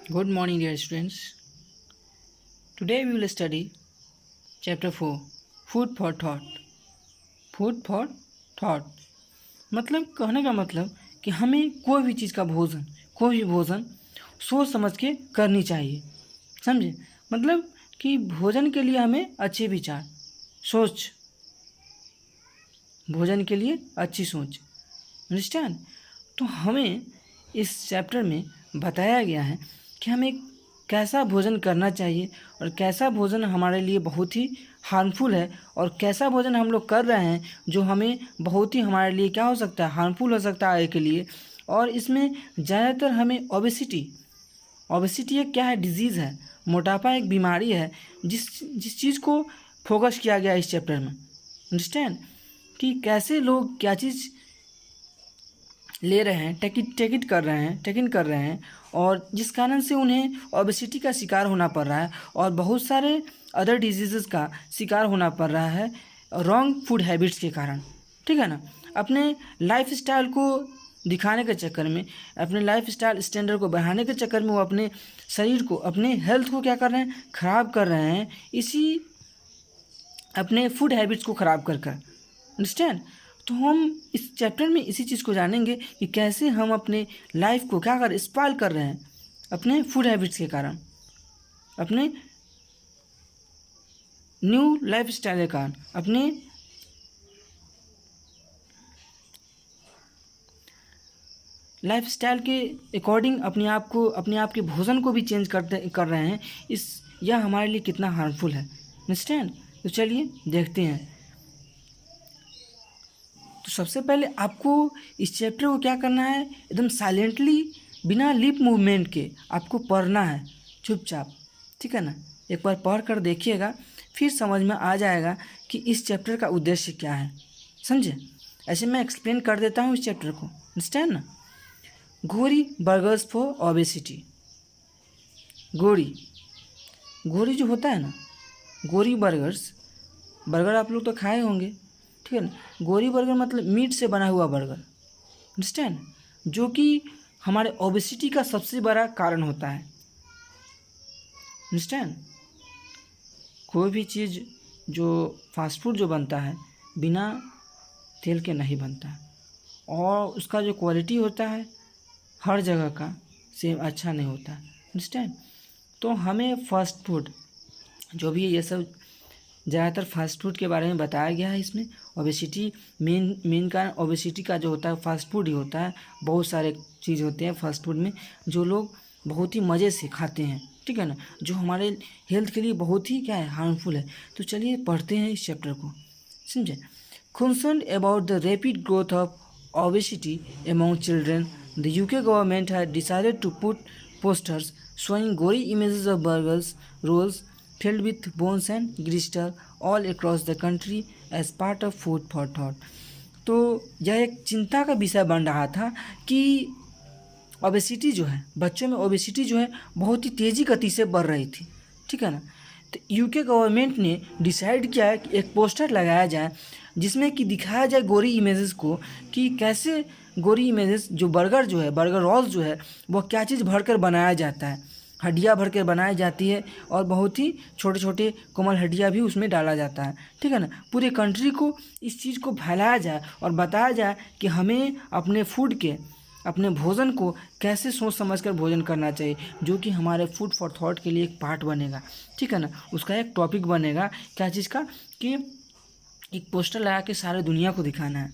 Good morning, dear students. Today we will study Chapter 4 Food for Thought. Food for Thought मतलब कहने का मतलब कि हमें कोई भी चीज़ का भोजन कोई भी भोजन सोच समझ के करनी चाहिए। समझे? मतलब कि भोजन के लिए हमें अच्छे विचार सोच भोजन के लिए अच्छी सोच अंडरस्टैंड। तो हमें इस चैप्टर में बताया गया है कि हमें कैसा भोजन करना चाहिए और कैसा भोजन हमारे लिए बहुत ही हार्मफुल है और कैसा भोजन हम लोग कर रहे हैं जो हमें बहुत ही हमारे लिए क्या हो सकता है, हार्मफुल हो सकता है आगे के लिए। और इसमें ज़्यादातर हमें ओबेसिटी एक क्या है, डिजीज़ है, मोटापा एक बीमारी है जिस जिस चीज़ को फोकस किया गया है इस चैप्टर में। अंडरस्टैंड कि कैसे लोग क्या चीज़ ले रहे हैं, टेक इन कर रहे हैं और जिस कारण से उन्हें ओबेसिटी का शिकार होना पड़ रहा है और बहुत सारे अदर डिजीज़ का शिकार होना पड़ रहा है रॉन्ग फूड हैबिट्स के कारण। ठीक है ना? अपने लाइफ स्टाइल को दिखाने के चक्कर में, अपने लाइफ स्टाइल स्टैंडर्ड को बढ़ाने के चक्कर में वो अपने शरीर को, अपने हेल्थ को क्या कर रहे हैं, ख़राब कर रहे हैं, इसी अपने फूड हैबिट्स को ख़राब कर कर। अंडरस्टैंड? तो हम इस चैप्टर में इसी चीज़ को जानेंगे कि कैसे हम अपने लाइफ को क्या कर स्पॉइल कर रहे हैं अपने फूड हैबिट्स के कारण, अपने न्यू लाइफ स्टाइल के कारण, अपने लाइफ स्टाइल के अकॉर्डिंग अपने आप के भोजन को भी चेंज कर रहे हैं। यह हमारे लिए कितना हार्मफुल है। अंडरस्टैंड? तो चलिए देखते हैं। तो सबसे पहले आपको इस चैप्टर को क्या करना है, एकदम साइलेंटली बिना लिप मूवमेंट के आपको पढ़ना है चुपचाप। ठीक है ना? एक बार पढ़ कर देखिएगा, फिर समझ में आ जाएगा कि इस चैप्टर का उद्देश्य क्या है। समझे? ऐसे मैं एक्सप्लेन कर देता हूँ इस चैप्टर को। अंडरस्टैंड ना? गोरी बर्गर्स फॉर ओबेसिटी। गोरी जो होता है ना, गोरी बर्गर आप लोग तो खाए होंगे। ठीक है ना? गोरी बर्गर मतलब मीट से बना हुआ बर्गर। अंडरस्टैंड? जो कि हमारे ओबेसिटी का सबसे बड़ा कारण होता है। अंडरस्टैंड? कोई भी चीज़ जो फास्ट फूड जो बनता है बिना तेल के नहीं बनता है और उसका जो क्वालिटी होता है हर जगह का सेम अच्छा नहीं होता है। अंडरस्टैंड? तो हमें फास्ट फूड जो भी ये सब ज़्यादातर फास्ट फूड के बारे में बताया गया है इसमें। ओबेसिटी मेन कारण ओबेसिटी का जो होता है फास्ट फूड ही होता है। बहुत सारे चीज़ होते हैं फास्ट फूड में जो लोग बहुत ही मज़े से खाते हैं। ठीक है ना? जो हमारे हेल्थ के लिए बहुत ही क्या है, हार्मफुल है। तो चलिए पढ़ते हैं इस चैप्टर को। समझे? Concern about the rapid growth of obesity among children, the UK government had decided to put posters showing gory images of burgers, rolls filled with bones and gristle all across the country as part of Food for Thought। तो यह एक चिंता का विषय बन रहा था कि ओबेसिटी जो है, बच्चों में ओबेसिटी जो है बहुत ही तेज़ी गति से बढ़ रही थी। ठीक है ना? तो यूके गवर्नमेंट ने डिसाइड किया है कि एक पोस्टर लगाया जाए जिसमें कि दिखाया जाए गोरी इमेजेस को कि कैसे गोरी इमेजेस जो बर्गर जो है, बर्गर रोल्स जो है, वो क्या चीज़ भरकर बनाया जाता है। हड्डियाँ भर कर बनाई जाती है और बहुत ही छोटे छोटे कोमल हड्डियाँ भी उसमें डाला जाता है। ठीक है ना? पूरे कंट्री को इस चीज़ को फैलाया जाए और बताया जाए कि हमें अपने भोजन को कैसे सोच समझ कर भोजन करना चाहिए, जो कि हमारे फूड फॉर थॉट के लिए एक पार्ट बनेगा। ठीक है ना? उसका एक टॉपिक बनेगा क्या चीज़ का, कि एक पोस्टर लगा के सारे दुनिया को दिखाना है।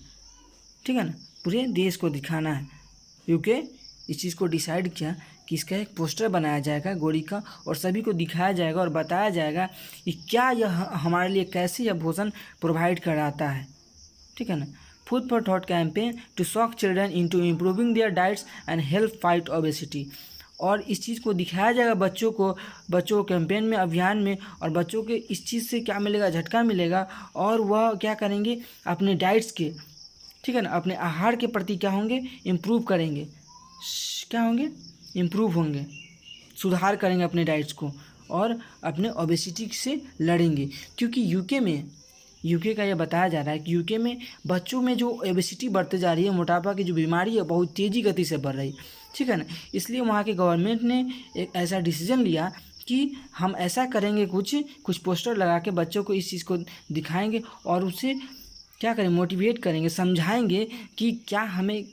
ठीक है ना? पूरे देश को दिखाना है। यूके इस चीज़ को डिसाइड किया कि इसका एक पोस्टर बनाया जाएगा गोरी का और सभी को दिखाया जाएगा और बताया जाएगा कि क्या यह हमारे लिए कैसे यह भोजन प्रोवाइड कराता है। ठीक है ना? Food for thought campaign to shock children into improving their diets and help fight obesity. और इस चीज़ को दिखाया जाएगा बच्चों को कैंपेन में, अभियान में, और बच्चों के इस चीज़ से क्या मिलेगा, झटका मिलेगा और वह क्या करेंगे अपने डाइट्स के, ठीक है ना, अपने आहार के प्रति क्या होंगे, इम्प्रूव करेंगे, क्या होंगे, इम्प्रूव होंगे, सुधार करेंगे अपने डाइट्स को और अपने ओबेसिटी से लड़ेंगे। क्योंकि यूके का ये बताया जा रहा है कि यूके में बच्चों में जो ओबेसिटी बढ़ते जा रही है, मोटापा की जो बीमारी है बहुत तेज़ी गति से बढ़ रही है। ठीक है ना। इसलिए वहाँ के गवर्नमेंट ने एक ऐसा डिसीजन लिया कि हम ऐसा करेंगे, कुछ पोस्टर लगा के बच्चों को इस चीज़ को दिखाएंगे और उसे क्या करें, मोटिवेट करेंगे, समझाएंगे कि क्या हमें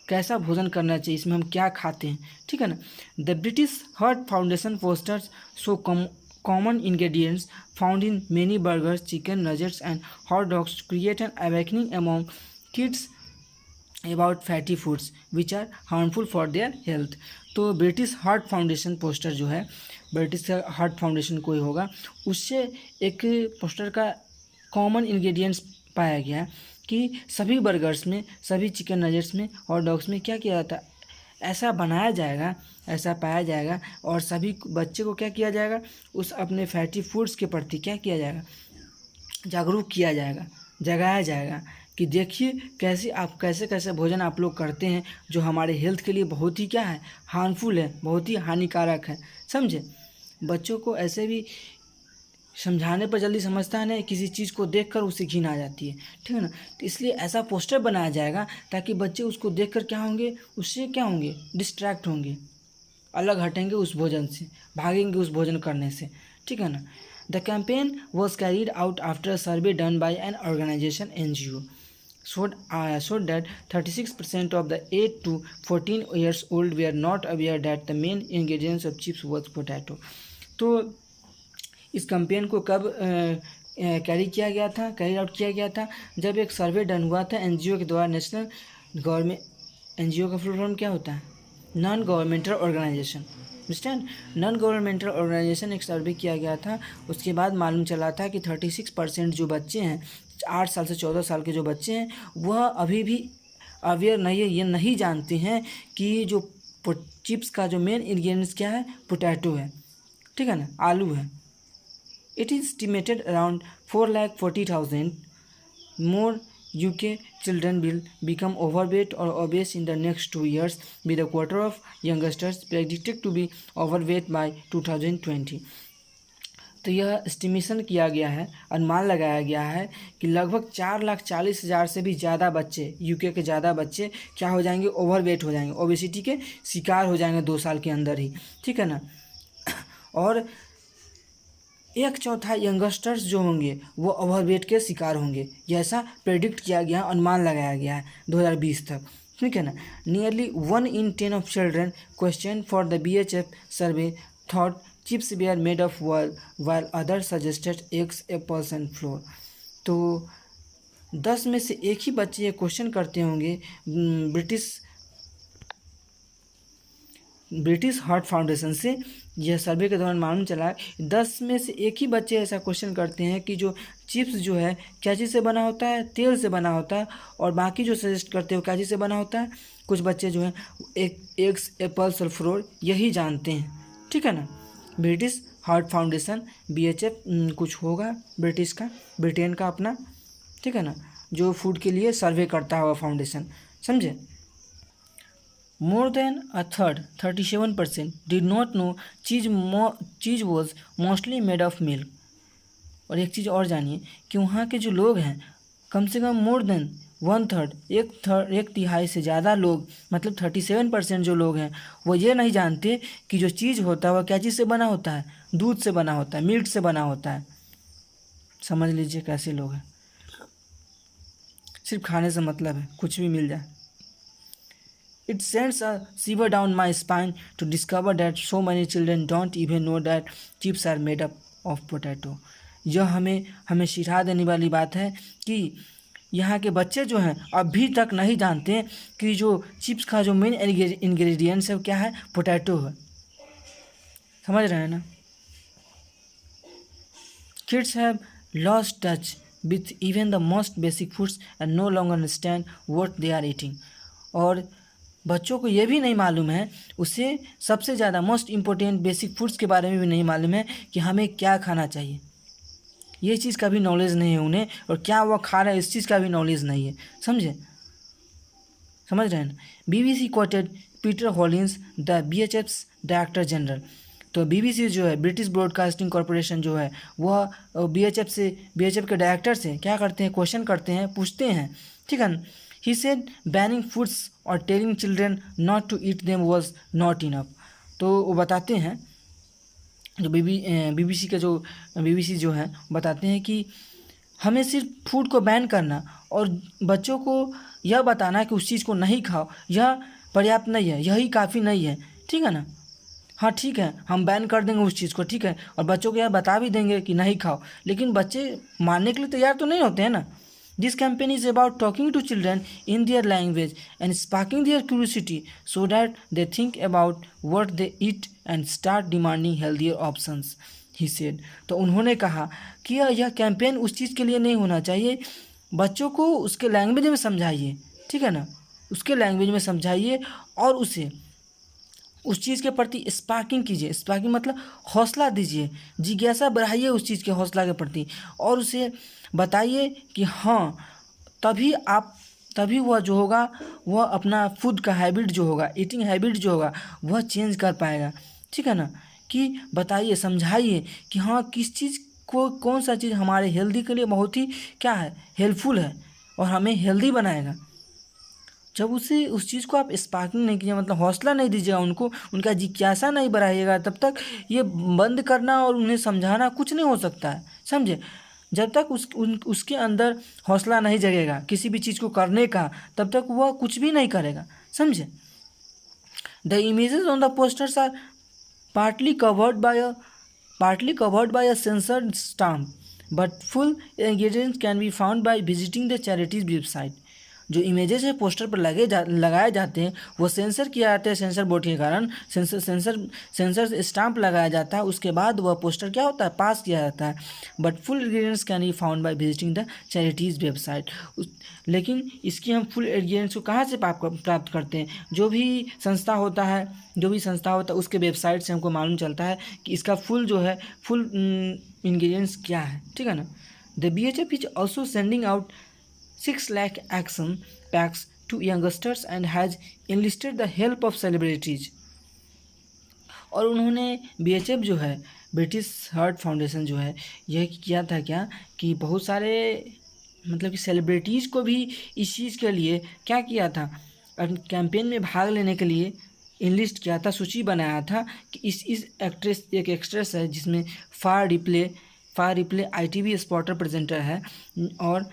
कैसा भोजन करना चाहिए, इसमें हम क्या खाते हैं, ठीक है ना। The British heart foundation posters so common ingredients found in many burgers, chicken nuggets and hot dogs create an awakening among kids about fatty foods which are harmful for their health। तो British heart foundation poster जो है, British heart foundation कोई होगा, उससे एक poster का common ingredients पाया गया कि सभी बर्गर्स में, सभी चिकन नगेट्स में, हॉट डॉग्स में क्या किया जाता है, ऐसा बनाया जाएगा, ऐसा पाया जाएगा और सभी बच्चे को क्या किया जाएगा, उस अपने फैटी फूड्स के प्रति क्या किया जाएगा, जागरूक किया जाएगा, जगाया जाएगा कि देखिए कैसे कैसे भोजन आप लोग करते हैं जो हमारे हेल्थ के लिए बहुत ही क्या है, हार्मफुल है, बहुत ही हानिकारक है। समझे, बच्चों को ऐसे भी समझाने पर जल्दी समझता है ना, किसी चीज़ को देखकर उसे घिन आ जाती है, ठीक है ना। तो इसलिए ऐसा पोस्टर बनाया जाएगा ताकि बच्चे उसको देखकर क्या होंगे, उससे क्या होंगे, डिस्ट्रैक्ट होंगे, अलग हटेंगे उस भोजन से, भागेंगे उस भोजन करने से, ठीक है ना। The campaign was carried out after a survey done by an organisation NGO showed that 36% of the 8 to 14 years old were not aware that the main ingredients of chips was potato। तो इस campaign को कब carry out किया गया था, जब एक सर्वे done हुआ था NGO के द्वारा। नेशनल गवर्नमेंट, NGO का फुल फॉर्म क्या होता है, non governmental organisation, understand. Non governmental organisation एक सर्वे किया गया था, उसके बाद मालूम चला था कि 36% जो बच्चे हैं, 8 साल से 14 साल के जो बच्चे हैं, वह अभी भी अवेयर नहीं है, ये नहीं जानते हैं कि जो चिप्स का जो मेन इंग्रेडिएंट्स क्या है, पोटैटो है, ठीक है ना, आलू है। It is estimated around 4,40,000 more UK children will become overweight or obese in the next 2 years, with a quarter of youngsters predicted to be overweight by 2020। तो यह एस्टिमेशन किया गया है, अनुमान लगाया गया है कि लगभग 4,40,000 से भी ज़्यादा बच्चे, UK के ज़्यादा बच्चे क्या हो जाएंगे, ओवरवेट हो जाएंगे, ओबेसिटी के शिकार हो जाएंगे 2 साल के अंदर ही, ठीक है ना। और 1/4 यंगस्टर्स जो होंगे वो ओवरवेट के शिकार होंगे, ये ऐसा प्रेडिक्ट किया गया, अनुमान लगाया गया है 2020 तक, ठीक है ना। Nearly 1 in 10 of children question for the BHF survey thought chips were made of while other suggested eggs, apples and floor. तो 10 में से एक ही बच्चे ये क्वेश्चन करते होंगे, ब्रिटिश हार्ट फाउंडेशन से यह सर्वे के दौरान मालूम चला है 10 में से एक ही बच्चे ऐसा क्वेश्चन करते हैं कि जो चिप्स जो है क्या चीज़ से बना होता है, तेल से बना होता है, और बाकी जो सजेस्ट करते हो क्या चीज़ से बना होता है, कुछ बच्चे जो हैं एग्स, एप्पल्स और फ्लोर यही जानते हैं, ठीक है ना। ब्रिटिश हार्ट फाउंडेशन BHF कुछ होगा ब्रिटिश का, ब्रिटेन का अपना, ठीक है ना, जो फूड के लिए सर्वे करता हुआ फाउंडेशन, समझे। More than a third, 37%, did not know cheese was mostly made of milk। और एक चीज़ और जानिए कि वहाँ के जो लोग हैं, कम से कम मोर देन 1/3, एक तिहाई से ज़्यादा लोग, मतलब 37% जो लोग हैं, वो ये नहीं जानते कि जो चीज़ होता है वह क्या चीज़ से बना होता है, दूध से बना होता है, मिल्क से बना होता है। समझ लीजिए कैसे लोग हैं, सिर्फ खाने से मतलब है, कुछ भी मिल जाए। It sends a shiver down my spine to discover that so many children don't even know that chips are made up of potato। यह हमें सिखा देने वाली बात है कि यहाँ के बच्चे जो हैं अभी तक नहीं जानते कि जो चिप्स का जो मेन इंग्रेडिएंट्स है वो क्या है, पोटैटो है। समझ रहे हैं ना। Kids have lost touch with even the most basic foods and no longer understand what they are eating। और बच्चों को ये भी नहीं मालूम है, उसे सबसे ज़्यादा मोस्ट इम्पोर्टेंट बेसिक फूड्स के बारे में भी नहीं मालूम है कि हमें क्या खाना चाहिए, ये चीज़ का भी नॉलेज नहीं है उन्हें, और क्या वो खा रहा है इस चीज़ का भी नॉलेज नहीं है, समझे, समझ रहे हैं ना। BBC quoted Peter Hollins, the BHF's director general. तो BBC जो है, ब्रिटिश ब्रॉडकास्टिंग कॉरपोरेशन जो है, वह BHF के डायरेक्टर से क्या करते हैं, क्वेश्चन करते हैं, पूछते हैं, ठीक है ना। ही सेड बैनिंग फूड्स और telling children not to eat them was not enough. तो वो बताते हैं, जो बीबीसी जो है बताते हैं कि हमें सिर्फ फूड को बैन करना और बच्चों को यह बताना कि उस चीज़ को नहीं खाओ, यह पर्याप्त नहीं है, यही काफ़ी नहीं है, ठीक है ना। हाँ ठीक है, हम बैन कर देंगे उस चीज़ को, ठीक है, और बच्चों को यह बता भी देंगे कि नहीं खाओ, लेकिन बच्चे मानने के लिए तैयार तो नहीं होते हैं ना। This campaign is about talking to children in their language and sparking their curiosity so that they think about what they eat and start demanding healthier options, he said. तो उन्होंने कहा कि यह कैंपेन उस चीज़ के लिए नहीं होना चाहिए, बच्चों को उसके लैंग्वेज में समझाइए, ठीक है ना, उसके लैंग्वेज में समझाइए और उसे उस चीज़ के प्रति स्पार्किंग कीजिए। स्पार्किंग मतलब हौसला दीजिए, जिज्ञासा बढ़ाइए उस चीज़ के हौसला के प्रति, और उसे बताइए कि हाँ तभी वह जो होगा वह अपना फूड का हैबिट जो होगा, ईटिंग हैबिट जो होगा वह चेंज कर पाएगा, ठीक है ना। कि बताइए, समझाइए कि हाँ किस चीज़ को, कौन सा चीज़ हमारे हेल्दी के लिए बहुत ही क्या है, हेल्पफुल है और हमें हेल्दी बनाएगा। जब उसे उस चीज़ को आप स्पार्किंग नहीं कीजिए, मतलब हौसला नहीं दीजिएगा उनको, उनका जिज्ञासा नहीं बढ़ाइएगा, तब तक ये बंद करना और उन्हें समझाना कुछ नहीं हो सकता है, समझे। जब तक उसके अंदर हौसला नहीं जगेगा किसी भी चीज़ को करने का, तब तक वह कुछ भी नहीं करेगा, समझे। The images on the posters are partly covered by a censored stamp, but full ingredients can be found by visiting the charity's website. जो इमेजेस है पोस्टर पर लगाए जाते हैं वो सेंसर किया जाता है, सेंसर बोर्ड के कारण सेंसर स्टाम्प लगाया जाता है, उसके बाद वह पोस्टर क्या होता है, पास किया जाता है। But full ingredients can be found by visiting the charities website. लेकिन इसकी हम फुल इंग्रेडिएंट्स को कहाँ से प्राप्त करते हैं, जो भी संस्था होता है उसके वेबसाइट से हमको मालूम चलता है कि इसका फुल इंग्रेडिएंट्स क्या है, ठीक है ना। The BHF is also sending out 6 lakh action packs to youngsters and has enlisted the help of celebrities। और उन्होंने BHF जो है, ब्रिटिश हार्ट फाउंडेशन जो है, यह किया था क्या कि बहुत सारे मतलब कि सेलिब्रिटीज़ को भी इस चीज़ के लिए क्या किया था, कैंपेन में भाग लेने के लिए इनलिस्ट किया था, सूची बनाया था कि इस एक एक्ट्रेस है जिसमें Fay Ripley ITV sports presenter है और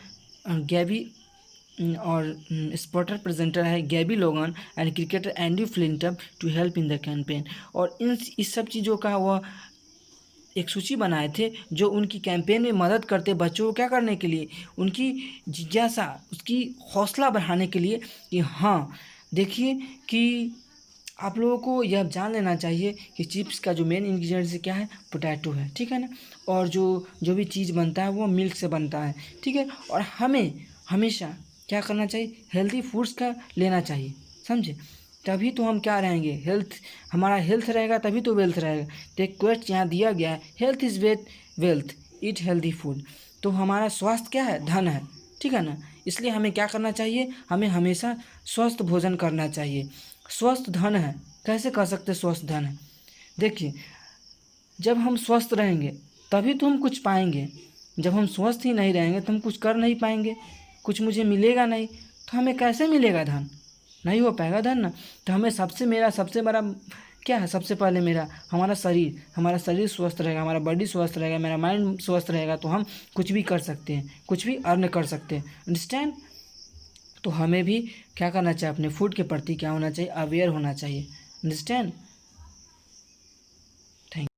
स्पॉटर प्रेजेंटर है Gabby Logan and cricketer Andy Flintoff to help in the campaign. और इस सब चीज़ों का वह एक सूची बनाए थे जो उनकी कैंपेन में मदद करते, बच्चों को क्या करने के लिए, उनकी जिज्ञासा, उसकी हौसला बढ़ाने के लिए कि हाँ देखिए कि आप लोगों को यह जान लेना चाहिए कि चिप्स का जो मेन इंग्रेडिएंट्स क्या है, पोटैटो है, ठीक है ना। और जो भी चीज़ बनता है वो मिल्क से बनता है, ठीक है। और हमें हमेशा क्या करना चाहिए, हेल्दी फूड्स का लेना चाहिए, समझे। तभी तो हम क्या रहेंगे, हमारा हेल्थ रहेगा तभी तो वेल्थ रहेगा। तो एक क्वेश्चन यहाँ दिया गया है, health is wealth, eat healthy food. तो हमारा स्वास्थ्य क्या है, धन है, ठीक है ना। इसलिए हमें क्या करना चाहिए, हमें हमेशा स्वस्थ भोजन करना चाहिए। स्वस्थ धन है, कैसे कर सकते स्वस्थ धन है, देखिए जब हम स्वस्थ रहेंगे तभी तो हम कुछ पाएंगे। जब हम स्वस्थ ही नहीं रहेंगे तो हम कुछ कर नहीं पाएंगे, कुछ मुझे मिलेगा नहीं, तो हमें कैसे मिलेगा धन, नहीं हो पाएगा धन ना। तो हमें सबसे बड़ा क्या है, सबसे पहले हमारा शरीर स्वस्थ रहेगा, हमारा बॉडी स्वस्थ रहेगा, मेरा माइंड स्वस्थ रहेगा, तो हम कुछ भी कर सकते हैं, कुछ भी अर्न कर सकते हैं, अंडरस्टैंड। तो हमें भी क्या करना चाहिए, अपने फूड के प्रति क्या होना चाहिए, अवेयर होना चाहिए, अंडरस्टैंड।